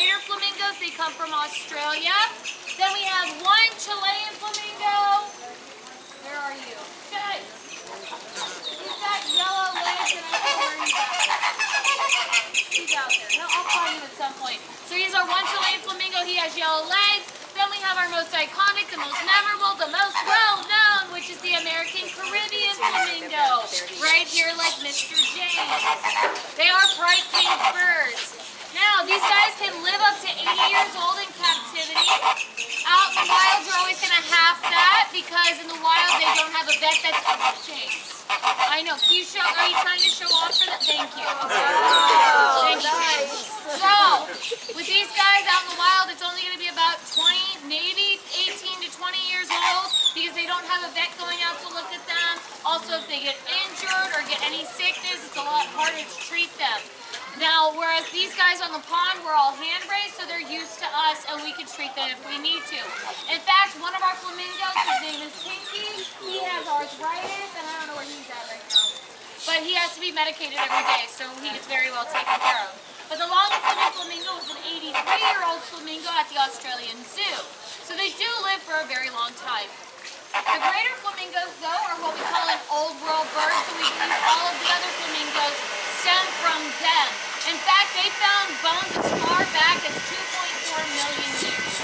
greater flamingos. They come from Australia. Then we have one Chilean flamingo. Where are you? Okay. He's got yellow legs and I don't know where he's at. He's out there. No, I'll find him at some point. So he's our one Chilean flamingo. He has yellow legs. Then we have our most iconic, the most memorable, the most well-known, which is the American Caribbean flamingo. Right here like Mr. James. They are bright pink birds. Now, these guys can live up to 80 years old in captivity. Out in the wild, you're always going to have that because in the wild they don't have a vet that's James. I know. Can you show? Are you trying to show off for that? Thank you. Oh, thank you. So, with these guys out in the wild, it's only going to be about 20, maybe 18 to 20 years old because they don't have a vet going out to look at them. Also, if they get injured or get any sickness, it's a lot harder to treat them. Now, whereas these guys on the pond were all hand-raised, so they're used to us and we can treat them if we need to. In fact, one of our flamingos, his name is Pinky, he has arthritis, and I don't know where he's at right now. But he has to be medicated every day, so he gets very well taken care of. But the longest living flamingo was an 83-year-old flamingo at the Australian Zoo. So they do live for a very long time. The greater flamingos, though, are what we call an old world bird, so we believe all of the other flamingos stem from them. In fact, they found bones as far back as 2.4 million years.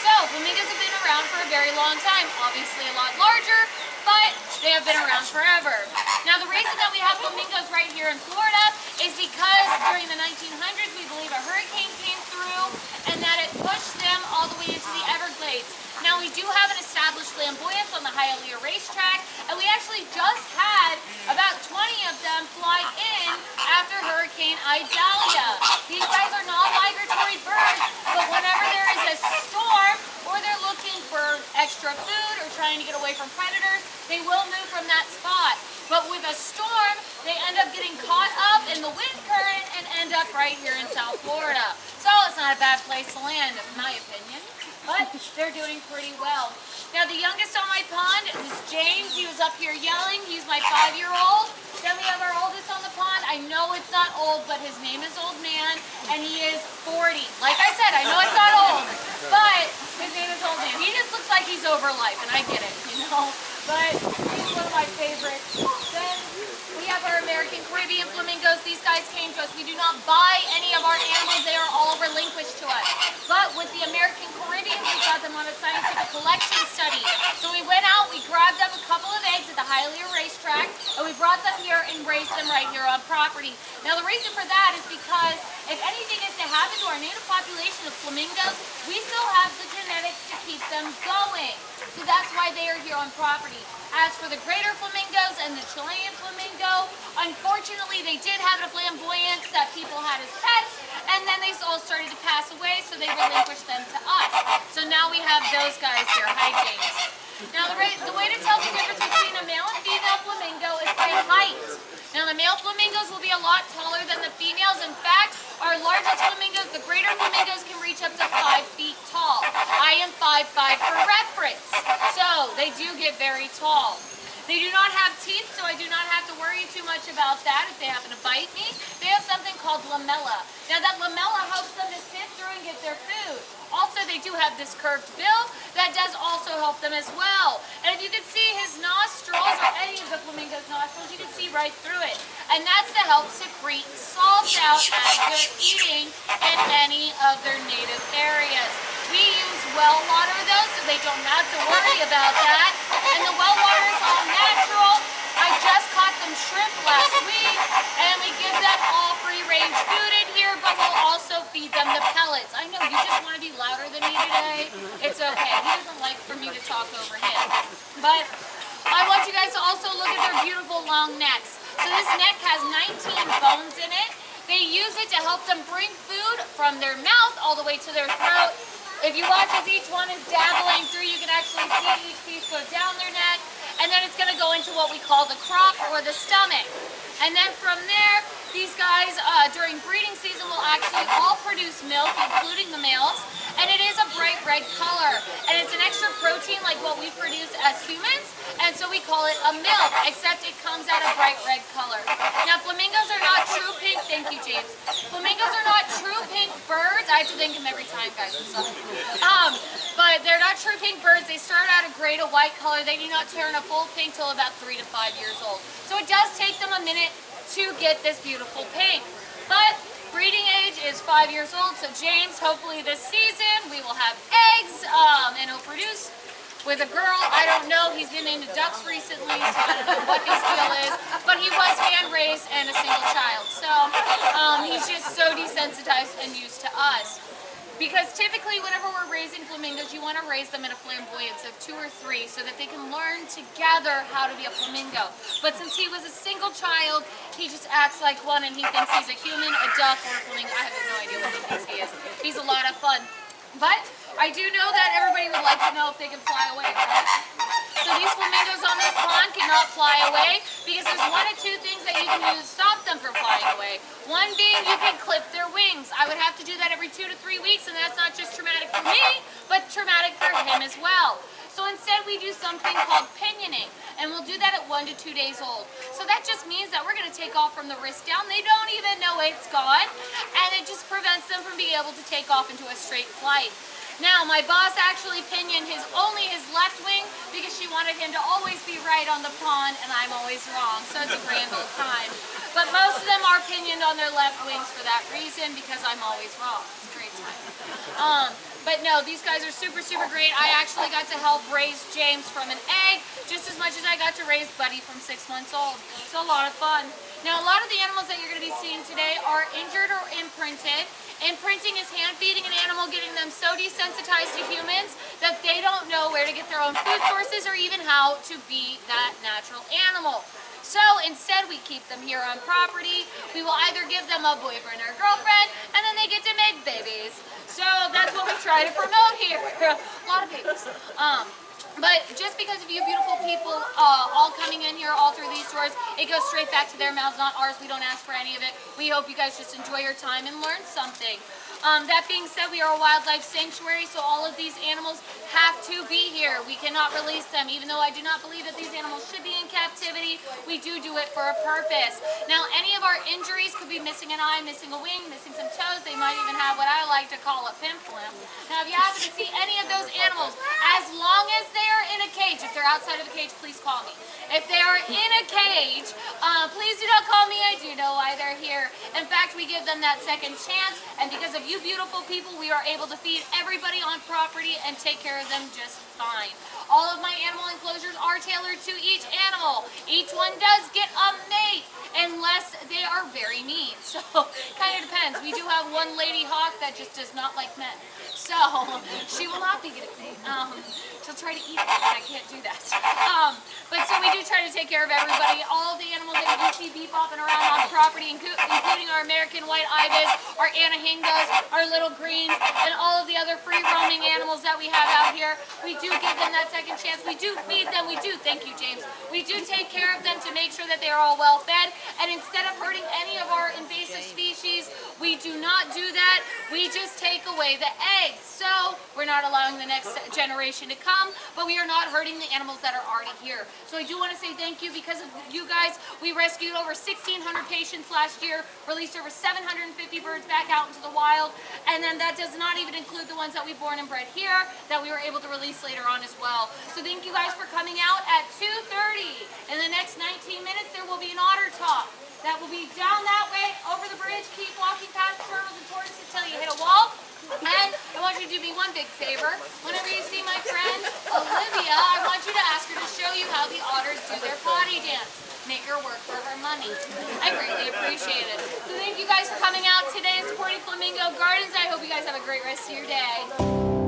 So, flamingos have been around for a very long time, obviously a lot larger, but they have been around forever. Now, the reason that we have flamingos right here in Florida is because during the 1900s, we believe a hurricane came through and that it pushed them all the way into the Everglades. Now, we do have an established flamboyance on the Hialeah racetrack, and we actually just had about 20 of them fly in after Hurricane Idalia. These guys are non-migratory birds, but whenever there is a storm or they're looking for extra food or trying to get away from predators, they will move from that spot. But with a storm, they end up getting caught up in the wind current and end up right here in South Florida. So it's not a bad place to land, in my opinion. But they're doing pretty well. Now the youngest on my pond is James. He was up here yelling. He's my 5-year-old. Then we have our oldest on the pond. I know it's not old, but his name is Old Man, and he is 40. Like I said, I know it's not old, but his name is Old Man. He just looks like he's over life, and I get it, you know. But he's one of my favorites. Then we have our American Caribbean flamingos. These guys came to us. We do not buy any of our animals. They are all relinquished to us. But with the American Caribbean, we got them on a scientific collection study. So we went out, we grabbed up a couple of eggs at the Hialeah racetrack, and we brought them here and raised them right here on property. Now the reason for that is because if anything is to happen to our native population of flamingos, we still have the genetics to keep them going. So that's why they are here on property. As for the greater flamingos and the Chilean flamingo, unfortunately they did have a flamboyance that people had as pets, and then they all started to pass away, so they relinquished them to us. So now we have those guys here. Hi, James. Now the way to tell the difference between a male and female flamingo is by height. Now the male flamingos will be a lot taller than the females. In fact, our largest flamingos, the greater flamingos, can reach up to 5 feet tall. I am 5'5" for reference. So they do get very tall. They do not have teeth, so I do not have to worry too much about that if they happen to bite me. They have something called lamella. Now that lamella helps them to sit through and get their food. Also, they do have this curved bill that does also help them as well. And if you can see his nostrils, or any of the flamingo's nostrils, you can see right through it. And that's to help secrete salt out as they're eating in any of their native areas. We use well water though, so they don't have to worry about that. And the well water is all natural. I just caught them shrimp last week, and we give them all free-range food in here, but we'll also feed them the pellets. I know you just want to be louder than me today. It's okay. He doesn't like for me to talk over him. But I want you guys to also look at their beautiful long necks. So this neck has 19 bones in it. They use it to help them bring food from their mouth all the way to their throat. If you watch as each one is dabbling through, you can actually see each piece go down their neck, and then it's going to go into what we call the crop or the stomach. And then from there, these guys during breeding season will actually all produce milk, including the males, and it is a bright red color. And it's an extra protein like what we produce as humans, and so we call it a milk, except it comes out a bright red color. Now, flamingos are not true pink. Thank you, James. Flamingos are not true pink birds. I have to thank him every time, guys. I'm sorry. But they're not true pink birds. They start out a gray to white color. They do not turn a full pink till about 3 to 5 years old. So it does take them a minute to get this beautiful pink. But breeding age is 5 years old. So James, hopefully this season we will have eggs, and he'll produce with a girl. I don't know. He's been into ducks recently, so I don't know what his deal is. But he was hand raised and a single child. So he's just so desensitized and used to us. Because typically whenever we're raising flamingos, you want to raise them in a flamboyance of 2 or 3 so that they can learn together how to be a flamingo. But since he was a single child, he just acts like one and he thinks he's a human, a duck, or a flamingo. I have no idea what he thinks he is. He's a lot of fun. But I do know that everybody would like to know if they can fly away, right? So these flamingos on this pond cannot fly away because there's 1 of 2 things that you can do to stop them from flying away. One being you can clip their wings. I would have to do that every 2 to 3 weeks, and that's not just traumatic for me, but traumatic for him as well. So instead we do something called pinioning, and we'll do that at 1 to 2 days old. So that just means that we're going to take off from the wrist down. They don't even know it's gone, and it just prevents them from being able to take off into a straight flight. Now, my boss actually pinioned only his left wing because she wanted him to always be right on the pond, and I'm always wrong, so it's a grand old time. But most of them are pinioned on their left wings for that reason, because I'm always wrong. It's a great time. But no, these guys are super, super great. I actually got to help raise James from an egg just as much as I got to raise Buddy from 6 months old. It's a lot of fun. Now, a lot of the animals that you're going to be seeing today are injured or imprinted. Imprinting is hand feeding an animal, getting them so desensitized to humans that they don't know where to get their own food sources or even how to be that natural animal. So instead we keep them here on property. We will either give them a boyfriend or girlfriend, and then they get to make babies. So that's what we try to promote here. A lot of babies. But just because of you beautiful people all coming in here all through these doors, it goes straight back to their mouths, not ours. We don't ask for any of it. We hope you guys just enjoy your time and learn something. That being said, we are a wildlife sanctuary, so all of these animals have to be here. We cannot release them. Even though I do not believe that these animals should be in captivity, we do it for a purpose. Now, any of our injuries could be missing an eye, missing a wing, missing some toes. They might even have what I like to call a pimple. Now, if you happen to see any of those animals, as long as they are in a cage, if they're outside of a cage, please call me. If they are in a cage, please do not call me. I do know why they're here. In fact, we give them that second chance, and because of you beautiful people, we are able to feed everybody on property and take care of them just fine. All of my animal enclosures are tailored to each animal. Each one does get a mate, unless they are very mean. So, kind of depends. We do have one lady hawk that just does not like men. So, she will not be getting a mate. She'll try to eat it, but I can't do that. But so we do try to take care of everybody. All of the animals that you see bebopping around on property, including our American white ibis, our anahingos, our little greens, and all of the other free-roaming animals that we have out here, we do give them that second chance. We do feed them. We do, thank you, James. We do take care of them to make sure that they are all well fed. And instead of hurting any of our invasive species, we do not do that. We just take away the eggs. So we're not allowing the next generation to come, but we are not hurting the animals that are already here. So I do want to say thank you. Because of you guys, we rescued over 1,600 patients last year, released over 750 birds back out into the wild, and then that does not even include the ones that we born and bred here that we were able to release later on as well. So thank you guys for coming out at 2:30. In the next 19 minutes, there will be an otter talk. That will be down that way, over the bridge. Keep walking past turtles and tortoises until you hit a wall. And I want you to do me one big favor. Whenever you see my friend Olivia, I want you to ask her to show you how the otters do their potty dance. Make her work for her money. I greatly appreciate it. So thank you guys for coming out today and supporting Flamingo Gardens. I hope you guys have a great rest of your day.